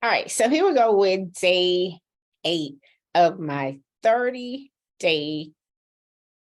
All right, so here we go with day 8 of my 30-day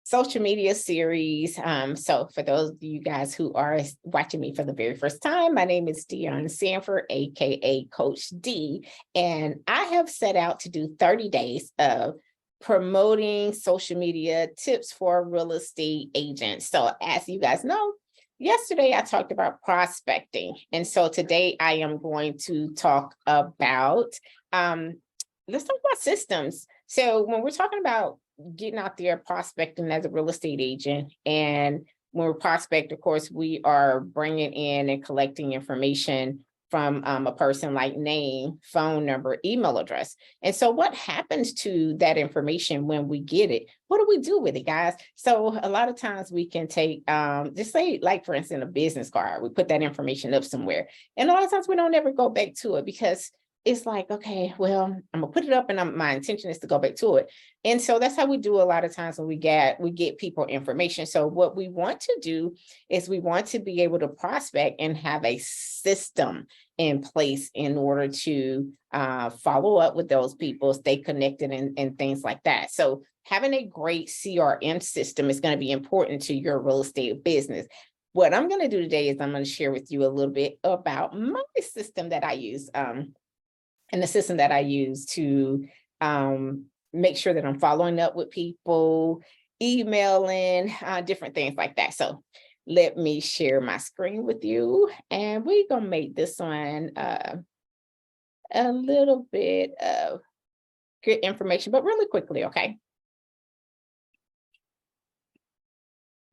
social media series. So for those of you guys who are watching me for the very first time, my name is Dion Sanford, aka Coach D, and I have set out to do 30 days of promoting social media tips for real estate agents. So as you guys know, yesterday I talked about prospecting, and so today I am going to talk about let's talk about systems. So when we're talking about getting out there prospecting as a real estate agent, and when we prospect, of course, we are bringing in and collecting information from a person like name, phone number, email address. And so what happens to that information when we get it? What do we do with it, guys? So a lot of times we can take, just say, like, for instance, a business card, we put that information up somewhere. And a lot of times we don't ever go back to it because it's like, okay, well, I'm gonna put it up and my intention is to go back to it. And so that's how we do a lot of times when we get people information. So what we want to do is we want to be able to prospect and have a system in place in order to follow up with those people, stay connected, and things like that. So having a great CRM system is going to be important to your real estate business. What I'm going to do today is I'm going to share with you a little bit about my system that I use. And the system that I use to make sure that I'm following up with people, emailing, different things like that. So let me share my screen with you, and we're gonna make this one a little bit of good information, but really quickly, okay?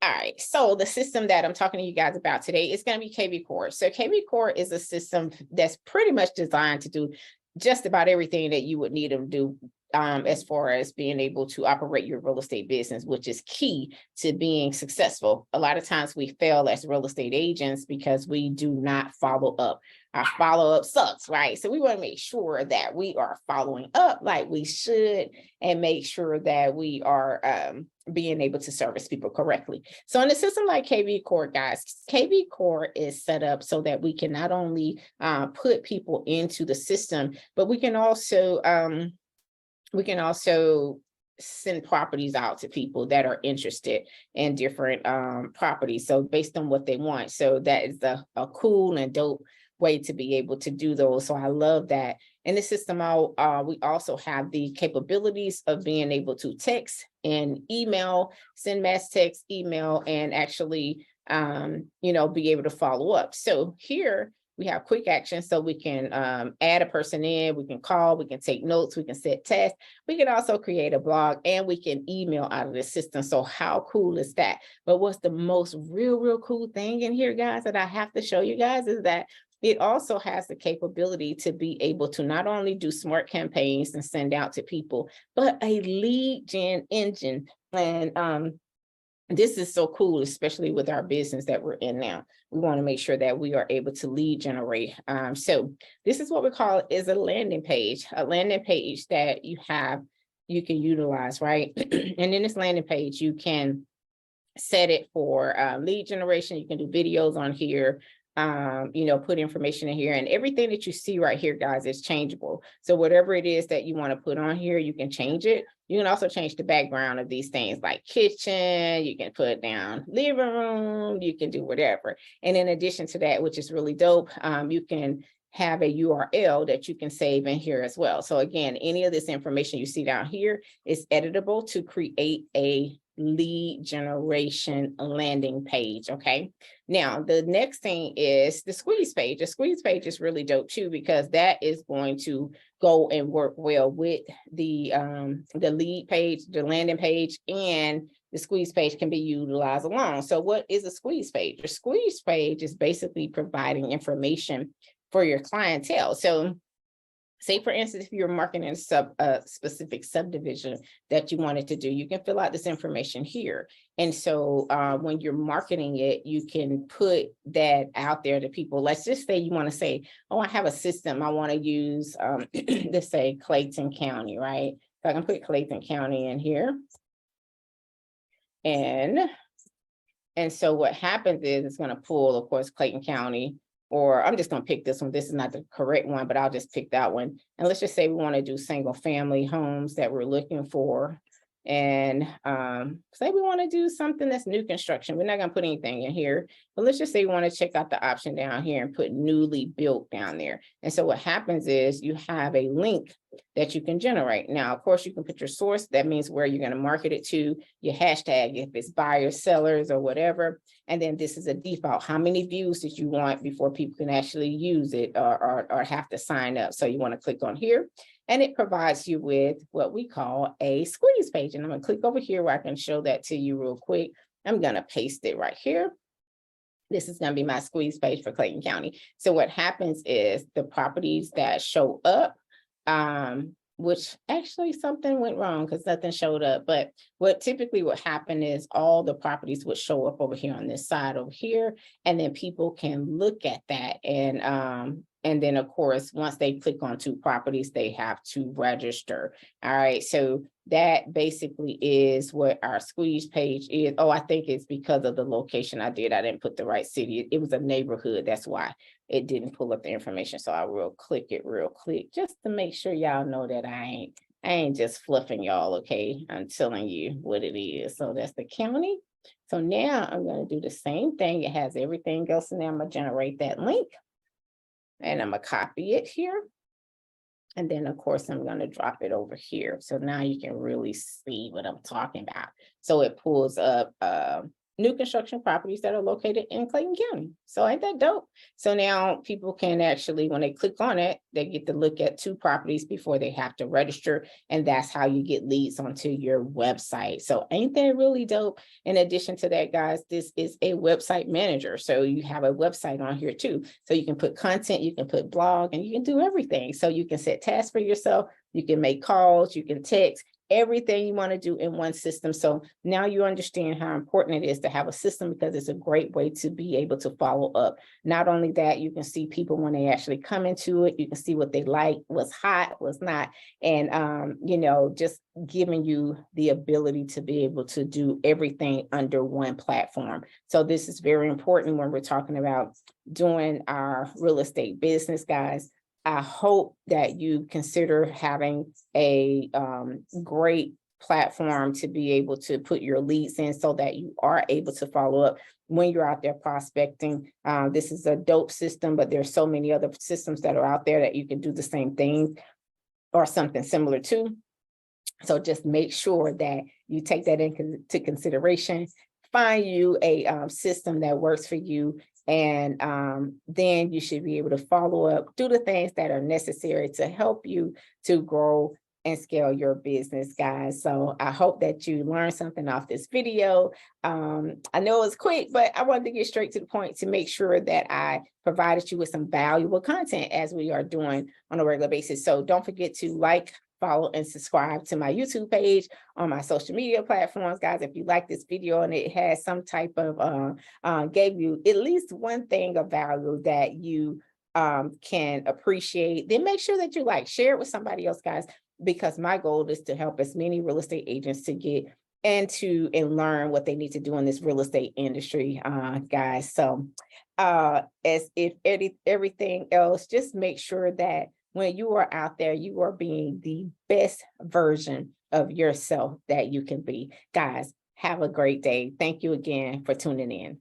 All right, so the system that I'm talking to you guys about today is going to be KB Core. So KB Core is a system that's pretty much designed to do just about everything that you would need to do as far as being able to operate your real estate business, which is key to being successful. A lot of times we fail as real estate agents because we do not follow up. Our follow-up sucks, right? So we want to make sure that we are following up like we should and make sure that we are being able to service people correctly. So in a system like KB Core, guys, KB Core is set up so that we can not only put people into the system, but we can also send properties out to people that are interested in different properties. So based on what they want. So that is a cool and dope way to be able to do those. So I love that. In the system, we also have the capabilities of being able to text and email, send mass text, email, and actually, be able to follow up. So here we have quick action, so we can add a person in, we can call, we can take notes, we can set tasks, we can also create a blog, and we can email out of the system. So how cool is that? But what's the most real cool thing in here, guys, that I have to show you guys is that it also has the capability to be able to not only do smart campaigns and send out to people, but a lead gen engine. And this is so cool, especially with our business that we're in now. We want to make sure that we are able to lead generate. So this is what we call is a landing page that you can utilize, right? And in this landing page, you can set it for lead generation. You can do videos on here, put information in here, and everything that you see right here, guys, is changeable. So whatever it is that you want to put on here, you can change it. You can also change the background of these things like kitchen, you can put down living room, you can do whatever. And in addition to that, which is really dope, you can have a URL that you can save in here as well. So again, any of this information you see down here is editable to create a lead generation landing page. Okay. Now, the next thing is the squeeze page. The squeeze page is really dope too, because that is going to go and work well with the lead page, the landing page, and the squeeze page can be utilized along. So what is a squeeze page? A squeeze page is basically providing information for your clientele. So say, for instance, if you're marketing a specific subdivision that you wanted to do, you can fill out this information here. And so when you're marketing it, you can put that out there to people. Let's just say you want to say, oh, I have a system. I want to use, let's say, Clayton County, right? So I can put Clayton County in here. And so what happens is it's going to pull, of course, Clayton County or I'm just going to pick this one. This is not the correct one, but I'll just pick that one. And let's just say we want to do single family homes that we're looking for. And say we want to do something that's new construction. We're not going to put anything in here, but let's just say we want to check out the option down here and put newly built down there. And so what happens is you have a link that you can generate. Now, of course, you can put your source. That means where you're going to market it to, your hashtag, if it's buyers, sellers, or whatever. And then this is a default. How many views did you want before people can actually use it or have to sign up? So you want to click on here. And it provides you with what we call a squeeze page. And I'm going to click over here where I can show that to you real quick. I'm going to paste it right here. This is going to be my squeeze page for Clayton County. So what happens is the properties that show up, which actually something went wrong because nothing showed up. But what typically would happen is all the properties would show up over here on this side over here. And then people can look at that. And then, of course, once they click on 2 properties, they have to register. All right. So that basically is what our squeeze page is. Oh, I think it's because of the location I didn't put the right city. It was a neighborhood. That's why it didn't pull up the information. So I will click it real quick just to make sure y'all know that I ain't just fluffing y'all. Okay. I'm telling you what it is. So that's the county. So now I'm going to do the same thing. It has everything else. And now I'm going to generate that link. And I'm going to copy it here. And then, of course, I'm going to drop it over here. So now you can really see what I'm talking about. So it pulls up new construction properties that are located in Clayton County. So ain't that dope? So now people can actually, when they click on it, they get to look at 2 properties before they have to register. And that's how you get leads onto your website. So ain't that really dope? In addition to that, guys, this is a website manager. So you have a website on here too. So you can put content, you can put blog, and you can do everything. So you can set tasks for yourself. You can make calls, you can text, everything you want to do in one system. So now you understand how important it is to have a system, because it's a great way to be able to follow up. Not only that, you can see people when they actually come into it, you can see what they like, what's hot, what's not, and just giving you the ability to be able to do everything under one platform. So this is very important when we're talking about doing our real estate business, guys. I hope that you consider having a great platform to be able to put your leads in so that you are able to follow up when you're out there prospecting. This is a dope system, but there's so many other systems that are out there that you can do the same thing or something similar to. So just make sure that you take that into consideration. Find you a system that works for you. And then you should be able to follow up, do the things that are necessary to help you to grow and scale your business, guys. So I hope that you learned something off this video. I know it was quick, but I wanted to get straight to the point to make sure that I provided you with some valuable content as we are doing on a regular basis. So don't forget to like, follow, and subscribe to my YouTube page on my social media platforms, guys. If you like this video and it has some type of gave you at least one thing of value that you can appreciate, then make sure that you share it with somebody else, guys, because my goal is to help as many real estate agents to get into and learn what they need to do in this real estate industry, guys. So as if everything else, just make sure that when you are out there, you are being the best version of yourself that you can be. Guys, have a great day. Thank you again for tuning in.